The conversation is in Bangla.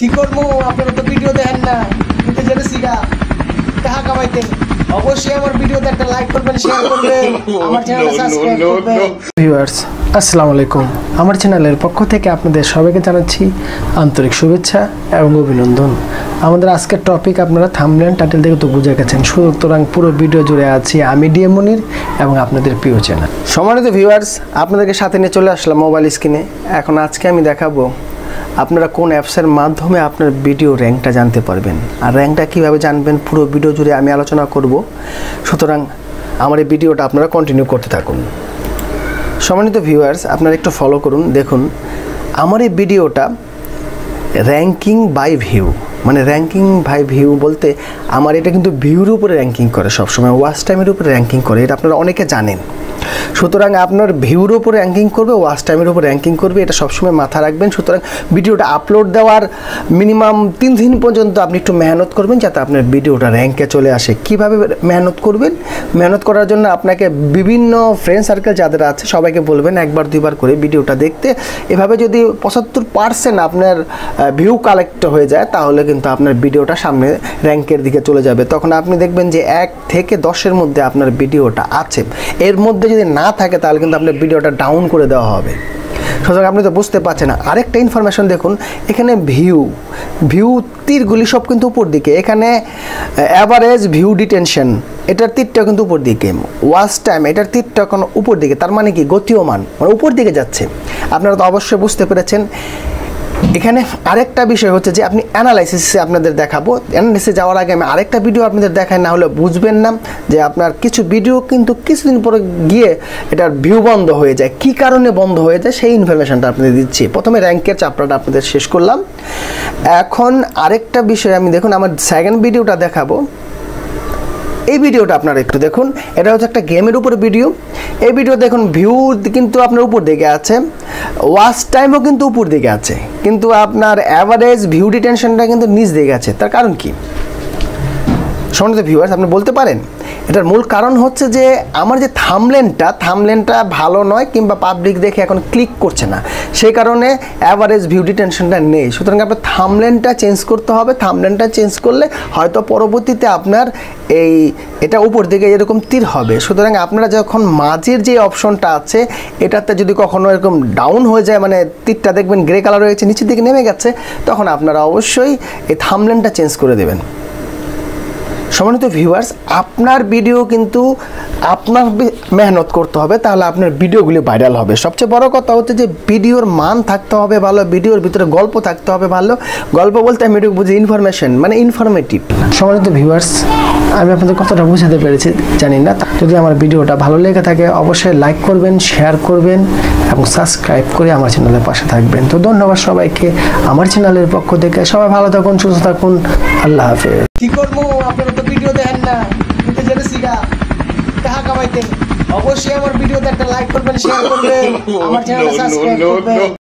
কি করবো, আপনারা তো ভিডিও দেখেন না, কিন্তু জেনেছি গা টাকা কামাইতে। অবশ্যই আমার ভিডিওতে একটা লাইক করবেন, শেয়ার করবেন, আমার চ্যানেলটা সাবস্ক্রাইব করবেন। ভিউয়ার্স আসসালামু আলাইকুম, আমার চ্যানেলের পক্ষ থেকে আপনাদের সবাইকে জানাচ্ছি আন্তরিক শুভেচ্ছা এবং অভিনন্দন। আমাদের আজকের টপিক আপনারা থাম্বনেল টাইটেল থেকে তো বুঝে গেছেন, সুতরাং পুরো ভিডিও জুড়ে আছি আমি ডিএম মনির এবং আপনাদের প্রিয় চ্যানেল। সম্মানিত ভিউয়ার্স, আপনাদেরকে সাথে নিয়ে চলে আসলাম মোবাইল স্ক্রিনে। এখন আজকে আমি দেখাবো আপনারা কোন অ্যাপসের মাধ্যমে আপনার ভিডিও র্যাঙ্কটা জানতে পারবেন, আর র্যাঙ্কটা কীভাবে জানবেন পুরো ভিডিও জুড়ে আমি আলোচনা করব। সুতরাং আমার এই ভিডিওটা আপনারা কন্টিনিউ করতে থাকুন। সম্মানিত ভিউয়ার্স, আপনারা একটু ফলো করুন। দেখুন আমার এই ভিডিওটা র্যাঙ্কিং বাই ভিউ, মানে র্যাঙ্কিং বাই ভিউ বলতে আমার এটা কিন্তু ভিউর উপরে র্যাঙ্কিং করে, সবসময় ওয়াচ টাইমের উপরে র্যাঙ্কিং করে, এটা আপনারা অনেকে জানেন। সুতরাং আপনার ভিউর উপরে র্যাঙ্কিং করবে, ওয়াচ টাইমের উপর র্যাঙ্কিং করবে, এটা সবসময় মাথায় রাখবেন। সুতরাং ভিডিওটা আপলোড দেওয়ার মিনিমাম 3 দিন পর্যন্ত আপনি একটু মেহনত করবেন যাতে আপনার ভিডিওটা র্যাঙ্কে চলে আসে। কিভাবে মেহনত করবেন? মেহনত করার জন্য আপনাকে বিভিন্ন ফ্রেন্ড সার্কেল যাদের আছে সবাইকে বলবেন একবার দুইবার করে ভিডিওটা দেখতে। এভাবে যদি 75% আপনার ভিউ কালেক্ট হয়ে যায় তাহলে কিন্তু আপনার ভিডিওটা সামনে র্যাঙ্কের দিকে চলে যাবে। তখন আপনি দেখবেন যে 1 থেকে 10-এর মধ্যে আপনার ভিডিওটা আছে, এর মধ্যে যদি না থাকে তাহলে কিন্তু আপনার ভিডিওটা ডাউন করে দেওয়া হবে। সুতরাং আপনি তো বুঝতে পারছেন না। আরেকটা ইনফরমেশন দেখুন, এখানে ভিউ তীরগুলি সব কিন্তু উপর দিকে, এখানে অ্যাভারেজ ভিউ ডিটেনশন এটার তীরটা কিন্তু উপর দিকে, ওয়াচ টাইম এটার তীরটা এখন উপর দিকে, তার মানে কি গতিমান মানে উপর দিকে যাচ্ছে। আপনারা তো অবশ্যই বুঝতে পেরেছেন। এখানে আরেকটা বিষয় হচ্ছে যে আপনি অ্যানালাইসিসে আপনাদের দেখাবো, অ্যানালাইসিসে যাওয়ার আগে আমি আরেকটা ভিডিও আপনাদের দেখাই, না হলে বুঝবেন না যে আপনার কিছু ভিডিও কিন্তু কিছুদিন পরে গিয়ে এটার ভিউ বন্ধ হয়ে যায়। কি কারণে বন্ধ হয়ে যায় সেই ইনফরমেশনটা আপনাদের দিচ্ছি। প্রথমে র্যাঙ্কের চ্যাপ্টারটা আপনাদের শেষ করলাম। এখন আরেকটা বিষয় আমি দেখুন আমার সেকেন্ড ভিডিওটা দেখাবো। এই ভিডিওটা আপনারা একটু দেখুন, এটা হচ্ছে একটা গেমের উপরে ভিডিও। এই ভিডিও দেখুন ভিউ কিন্তু আপনার উপর দিকে আছে, ওয়াচ টাইমও কিন্তু উপর দিকে আছে, কিন্তু আপনার অ্যাভারেজ ভিউ ডিটেনশনটা কিন্তু নিচ দিকে আছে। তার কারণ কি? সম্মানিত ভিউয়ার্স, আপনি বলতে পারেন এটার মূল কারণ হচ্ছে যে আমার যে থাম্বনেলটা ভালো নয় কিংবা পাবলিক দেখে এখন ক্লিক করছে না, সেই কারণে অ্যাভারেজ ভিউ ডিটেনশনটা নেই। সুতরাং আপনার থাম্বনেলটা চেঞ্জ করতে হবে। থাম্বনেলটা চেঞ্জ করলে হয়তো পরবর্তীতে আপনার এটা উপর দিকে এরকম তীর হবে। সুতরাং আপনারা যখন মাঝের যে অপশনটা আছে এটাতে যদি কখনো এরকম ডাউন হয়ে যায়, মানে তীরটা দেখবেন গ্রে কালার হয়ে গেছে, নিচের দিকে নেমে গেছে, তখন আপনারা অবশ্যই এই থাম্বনেলটা চেঞ্জ করে দেবেন। সম্মানিত ভিউয়ার্স, আপনার ভিডিও কিন্তু আপনার মেহনত করতে হবে, তাহলে আপনার ভিডিওগুলি ভাইরাল হবে। সবচেয়ে বড় কথা হচ্ছে যে ভিডিওর মান থাকতে হবে ভালো, ভিডিওর ভিতরে গল্প থাকতে হবে ভালো। গল্প বলতে আমি এটুকু বুঝি ইনফরমেশন, মানে ইনফরমেটিভ। সম্মানিত ভিউয়ার্স, আমি আপনাদের কতটা বুঝাতে পেরেছি জানি না। যদি আমার ভিডিওটা ভালো লেগে থাকে অবশ্যই লাইক করবেন, শেয়ার করবেন এবং সাবস্ক্রাইব করে আমার চ্যানেলের পাশে থাকবেন। তো ধন্যবাদ সবাইকে আমার চ্যানেলের পক্ষ থেকে। সবাই ভালো থাকুন, সুস্থ থাকুন, আল্লাহ হাফেজ। কি করবো, আপনারা তো ভিডিও দেখেন না, কিন্তু জেনেছি গা টাকা কামাইতে। অবশ্যই আমার ভিডিওতে একটা লাইক করবেন, শেয়ার করবেন, আমার চ্যানেলটা সাবস্ক্রাইব করবেন।